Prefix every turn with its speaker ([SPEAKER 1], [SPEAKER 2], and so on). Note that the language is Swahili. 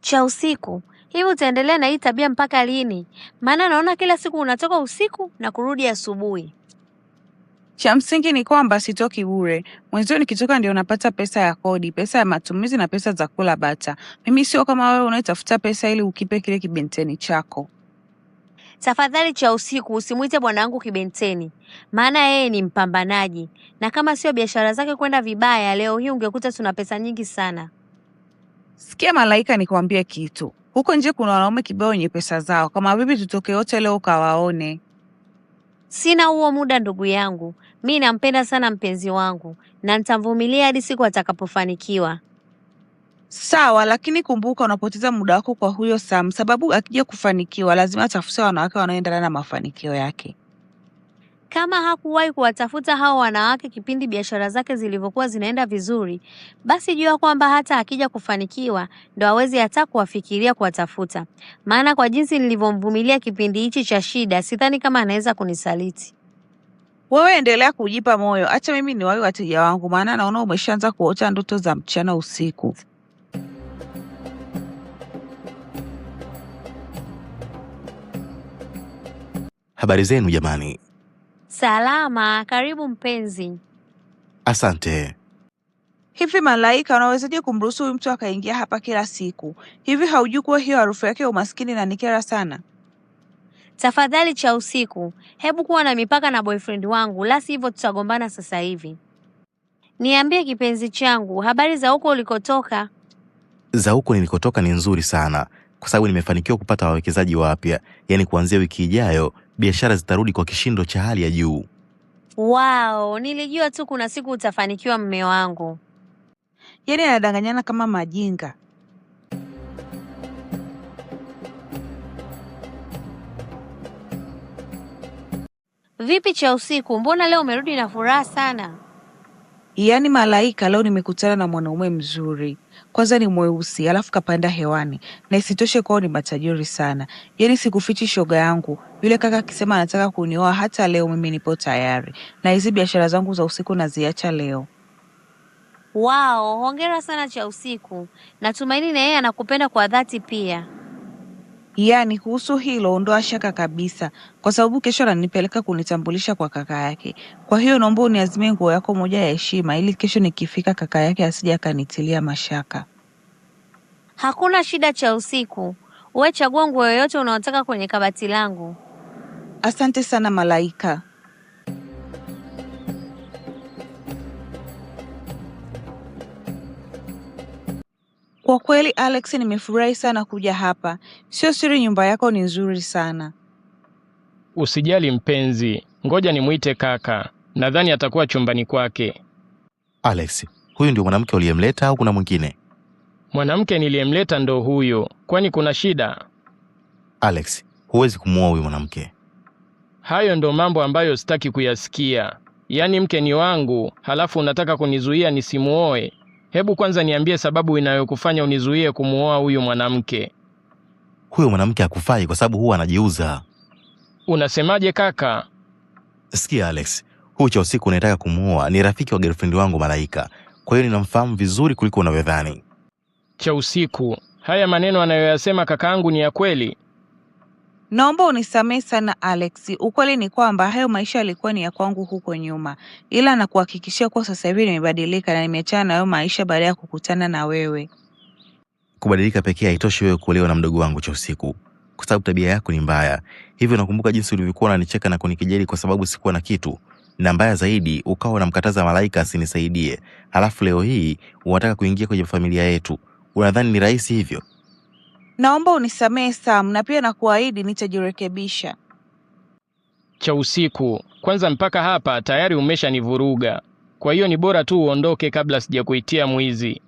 [SPEAKER 1] Cha usiku. Hivi utaendelea na hii tabia mpaka lini? Maana naona kila siku unatoka usiku na kurudi asubuhi.
[SPEAKER 2] Cha msingi ni kwamba sitoki bure. Mwenzio nikitoka ndio napata pesa ya kodi, pesa ya matumizi na pesa za kula bata. Mimi sio kama wewe unayetafuta pesa ili ukipe kile kibenteni chako.
[SPEAKER 1] Tafadhali cha usiku usimuite bwanangu kibenteni. Maana yeye ni mpambanaji. Na kama sio biashara zake kwenda vibaya, leo hii ungekuta tuna pesa nyingi sana.
[SPEAKER 2] Sikia Malaika, nikwambie kitu. Huko nje kuna wanaume kibao wenye pesa zao. Kama vipi tutoke wote leo ukawaone?
[SPEAKER 1] Sina huo muda ndugu yangu. Mimi nampenda sana mpenzi wangu na nitamvumilia hadi siku atakapofanikiwa.
[SPEAKER 2] Sawa, lakini kumbuka unapoteza muda wako kwa huyo Sam, sababu akija kufanikiwa lazima atafute wanawake wanaoendana na mafanikio yake.
[SPEAKER 1] Kama hakuwahi kuwatafuta hao wanawake kipindi biashara zake zilivyokuwa zinaenda vizuri, basi jua kwamba hata akija kufanikiwa ndo hawezi hata kuwafikiria kuwatafuta. Maana kwa jinsi nilivyomvumilia kipindi hichi cha shida, sidhani kama anaweza kunisaliti.
[SPEAKER 2] Wewe endelea kujipa moyo, acha mimi niwahi wateja wangu, maana naona umeshaanza kuota ndoto za mchana usiku.
[SPEAKER 3] Habari zenu jamani.
[SPEAKER 1] Salama, karibu mpenzi.
[SPEAKER 3] Asante.
[SPEAKER 2] Hivi Malaika, unawezaje kumruhusu huyu mtu akaingia hapa kila siku? Hivi haujui kuwa hiyo harufu yake ya umaskini inanikera sana?
[SPEAKER 1] Tafadhali cha usiku, hebu kuwa na mipaka na boyfriend wangu, la sivyo tutagombana sasa hivi. Niambie kipenzi changu, habari za huko ulikotoka?
[SPEAKER 3] Za huko nilikotoka ni nzuri sana, kwa sababu nimefanikiwa kupata wawekezaji wapya. Yaani kuanzia wiki ijayo biashara zitarudi kwa kishindo cha hali ya juu.
[SPEAKER 1] Wow, nilijua tu kuna siku utafanikiwa mme wangu.
[SPEAKER 2] Yaani anadanganyana kama majinga.
[SPEAKER 1] Vipi cha usiku, mbona leo umerudi na furaha sana?
[SPEAKER 2] Yaani Malaika, leo nimekutana na mwanaume mzuri. Kwanza ni mweusi, alafu kapanda hewani. Na isitoshe kwao ni matajiri sana. Yaani sikufichi shoga yangu. Yule kaka akisema anataka kunioa hata leo mimi nipo tayari. Na hizi biashara zangu za usiku naziacha leo.
[SPEAKER 1] Wow, hongera sana cha usiku. Natumaini na yeye anakupenda kwa dhati pia.
[SPEAKER 2] Yaani kuhusu hilo ondoa shaka kabisa, kwa sababu kesho ananipeleka kunitambulisha kwa kaka yake. Kwa hiyo naomba uniazimie nguo yako moja ya heshima ili kesho nikifika kaka yake asije akanitilia mashaka.
[SPEAKER 1] Hakuna shida cha usiku. Wewe chagua nguo yoyote unaotaka kwenye kabati langu.
[SPEAKER 2] Asante sana Malaika. Kwa kweli Alex, nimefurahi sana kuja hapa. Sio siri nyumba yako ni nzuri sana.
[SPEAKER 4] Usijali mpenzi, ngoja nimuite kaka. Nadhani atakuwa chumbani kwake.
[SPEAKER 3] Alex, huyu ndio mwanamke uliyemleta au kuna mwingine?
[SPEAKER 4] Mwanamke niliyemleta ndo huyo. Kwani kuna shida?
[SPEAKER 3] Alex, huwezi kumuoa huyu mwanamke.
[SPEAKER 4] Hayo ndo mambo ambayo sitaki kuyasikia. Yaani mke ni wangu, halafu unataka kunizuia nisimuoe. Hebu kwanza niambie sababu inayokufanya unizuie kumuoa huyu mwanamke.
[SPEAKER 3] Huyu mwanamke hakufai kwa sababu huwa anajiuza.
[SPEAKER 4] Unasemaje kaka?
[SPEAKER 3] Sikia Alex, huyu cha usiku unataka kumuoa ni rafiki wa girlfriend wangu Malaika. Kwa hiyo ninamfahamu vizuri kuliko unavyodhani.
[SPEAKER 4] Cha usiku, haya maneno anayoyasema kakaangu ni ya kweli?
[SPEAKER 2] Naomba unisamehe sana Alex. Ukweli ni kwamba hayo maisha yalikuwa ni ya kwangu huko nyuma. Ila nakuhakikishia kwa sasa hivi nimebadilika na nimeachana na hayo maisha baada ya kukutana na wewe.
[SPEAKER 3] Kubadilika pekee haitoshi wewe kuolewa na mdogo wangu cha usiku, kwa sababu tabia yako ni mbaya. Hivyo nakumbuka jinsi ulivyokuwa unanicheka na kunikejeli kwa sababu sikuwa na kitu. Na mbaya zaidi, ukawa unamkataza Malaika asinisaidie. Halafu leo hii unataka kuingia kwenye familia yetu. Unadhani ni rahisi hivyo?
[SPEAKER 2] Naomba unisamehe Sam, na pia nakuahidi nitajirekebisha.
[SPEAKER 4] Cha usiku, kwanza mpaka hapa tayari umeshanivuruga. Kwa hiyo ni bora tu uondoke kabla sijakuitia mwizi.